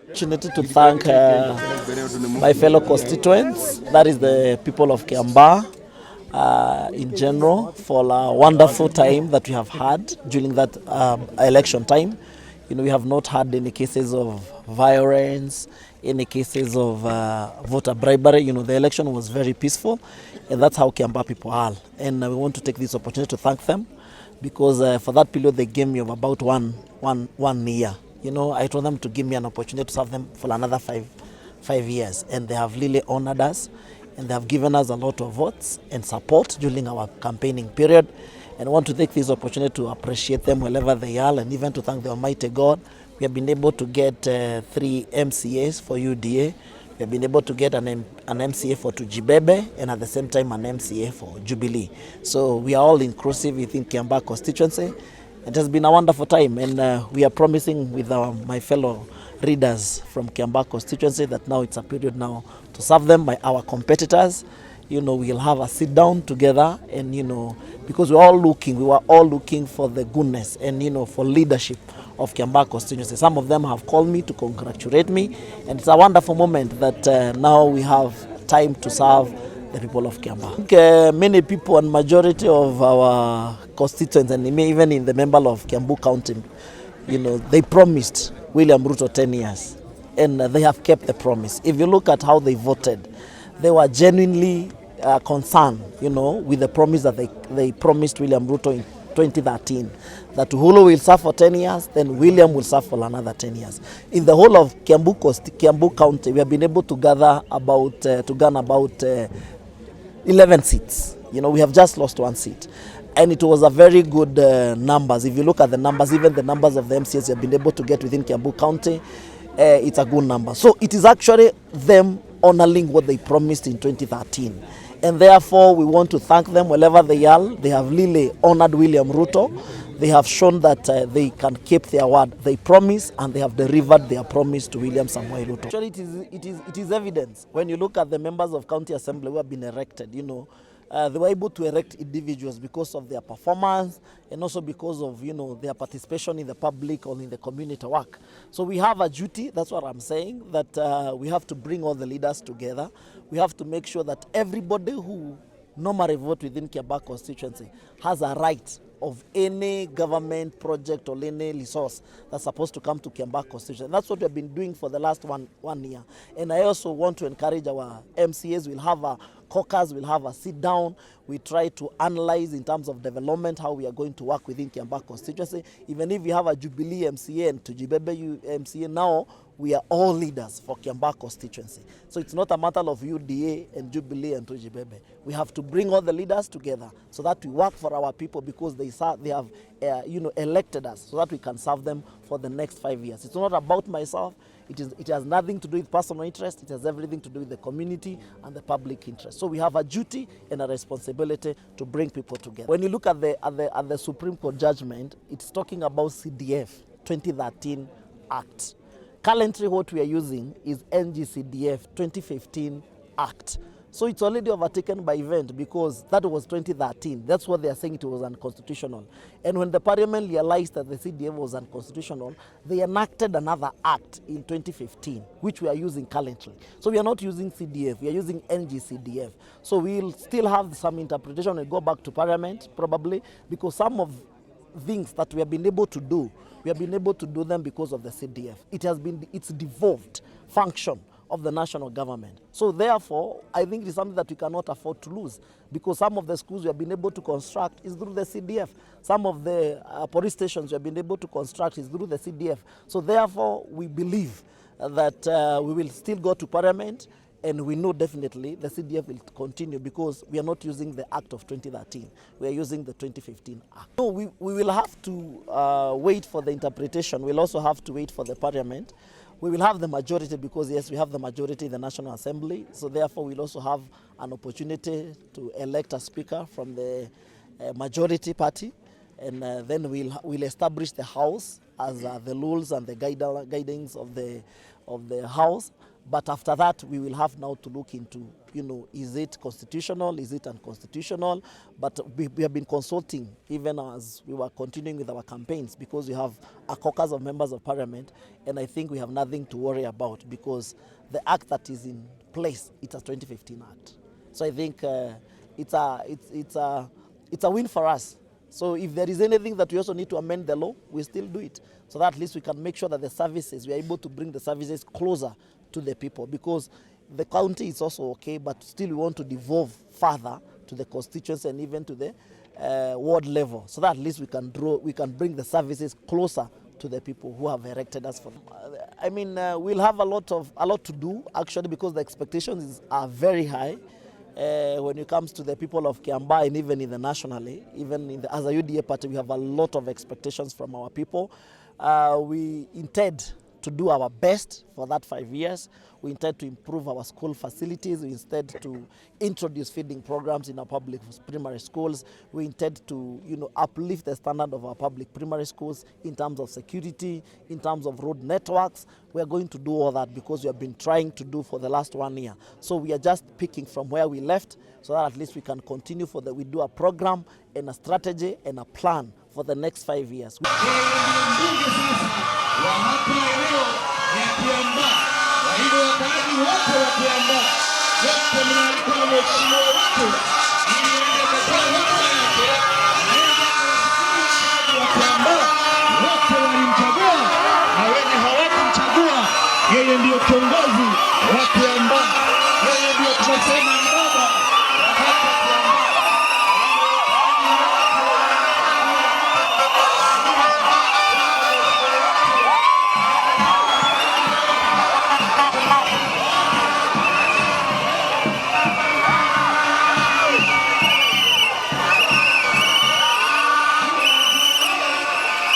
Opportunity to thank my fellow constituents, that is the people of Kiambaa in general, for a wonderful time that we have had during that election time. You know, we have not had any cases of violence, any cases of voter bribery. You know, the election was very peaceful, and that's how Kiambaa people are. And we want to take this opportunity to thank them, because for that period they gave me of about one year. You know, I told them to give me an opportunity to serve them for another five years, and they have really honored us, and they have given us a lot of votes and support during our campaigning period. And I want to take this opportunity to appreciate them wherever they are, and even to thank the Almighty God. We have been able to get 3 MCAs for UDA. We have been able to get an MCA for Tujibebe, and at the same time an MCA for Jubilee. So we are all inclusive within Kiambaa constituency. It has been a wonderful time, and we are promising with my fellow readers from Kiambaa constituency that now it's a period now to serve them by our competitors. You know, we'll have a sit down together, and you know, because we were all looking for the goodness and, you know, for leadership of Kiambaa constituency. Some of them have called me to congratulate me, and it's a wonderful moment that now we have time to serve the people of Kiambaa. I think many people and majority of our constituents, and even in the member of Kiambu County, you know, they promised William Ruto 10 years, and they have kept the promise. If you look at how they voted, they were genuinely concerned, you know, with the promise that they promised William Ruto in 2013, that Uhuru will serve for 10 years, then William will serve for another 10 years. In the whole of Kiambu County, we have been able to gather about 11 seats. You know, we have just lost 1 seat. And it was a very good numbers. If you look at the numbers, even the numbers of the MCAs you have been able to get within Kiambu County, it's a good number. So it is actually them honoring what they promised in 2013. And therefore, we want to thank them wherever they are. They have really honored William Ruto. They have shown that they can keep their word. They promise, and they have delivered their promise to William Samoei Ruto. Actually, it is evidence when you look at the members of county assembly who have been elected. You know, they were able to elect individuals because of their performance, and also because of, you know, their participation in the public or in the community work. So we have a duty, that's what I'm saying, that we have to bring all the leaders together. We have to make sure that everybody who normally vote within Kiambaa constituency has a right of any government project or any resource that's supposed to come to Kiambaa constituency. That's what we've been doing for the last one year. And I also want to encourage our MCAs. We'll have a caucus, we'll have a sit down. We try to analyze in terms of development how we are going to work within Kiambaa constituency. Even if we have a Jubilee MCA and Tujibebe MCA now, we are all leaders for Kiambaa constituency. So it's not a matter of UDA and Jubilee and Tujibebe. We have to bring all the leaders together so that we work for our people, because they have you know, elected us, so that we can serve them for the next 5 years. It's not about myself. It has nothing to do with personal interest. It has everything to do with the community and the public interest. So we have a duty and a responsibility to bring people together. When you look at the Supreme Court judgment, it's talking about CDF 2013 Act. Currently, what we are using is NGCDF 2015 Act. So it's already overtaken by event, because that was 2013. That's what they are saying, it was unconstitutional. And when the Parliament realized that the CDF was unconstitutional, they enacted another act in 2015, which we are using currently. So we are not using CDF, we are using NGCDF. So we'll still have some interpretation and go back to Parliament, probably, because some of things that we have been able to do, we have been able to do them because of the CDF. It's devolved function of the national government. So therefore, I think it is something that we cannot afford to lose, because some of the schools we have been able to construct is through the CDF. Some of the police stations we have been able to construct is through the CDF. So therefore, we believe that we will still go to Parliament, and we know definitely the CDF will continue, because we are not using the Act of 2013. We are using the 2015 Act. So we will have to wait for the interpretation. We'll also have to wait for the Parliament. We will have the majority, because yes, we have the majority in the National Assembly. So therefore, we'll also have an opportunity to elect a speaker from the majority party. and then we'll establish the house as the rules and the guidance of the house. But after that, we will have now to look into, is it constitutional, is it unconstitutional? But we have been consulting even as we were continuing with our campaigns, because we have a caucus of members of parliament, and I think we have nothing to worry about, because the act that is in place, it's a 2015 act. So I think it's a win for us. So if there is anything that we also need to amend the law, we still do it, so that at least we can make sure that the services, we are able to bring the services closer to the people, because the county is also okay, but still we want to devolve further to the constituency and even to the ward level, so that at least we can bring the services closer to the people who have elected us for them. I mean, we'll have a lot to do, actually, because the expectations are very high. When it comes to the people of Kiambaa, and even in the nationally, even as a UDA party, we have a lot of expectations from our people. We intend to do our best for that 5 years. We intend to improve our school facilities. We intend to introduce feeding programs in our public primary schools. We intend to, uplift the standard of our public primary schools in terms of security, in terms of road networks. We are going to do all that, because we have been trying to do for the last 1 year. So we are just picking from where we left, so that at least we can continue we do a program and a strategy and a plan for the next 5 years. Wa hapa eneo ya Kiambaa. Kwa hivyo wakaaji wote wa Kiambaa, wote mnaalikwa na mheshimiwa wetu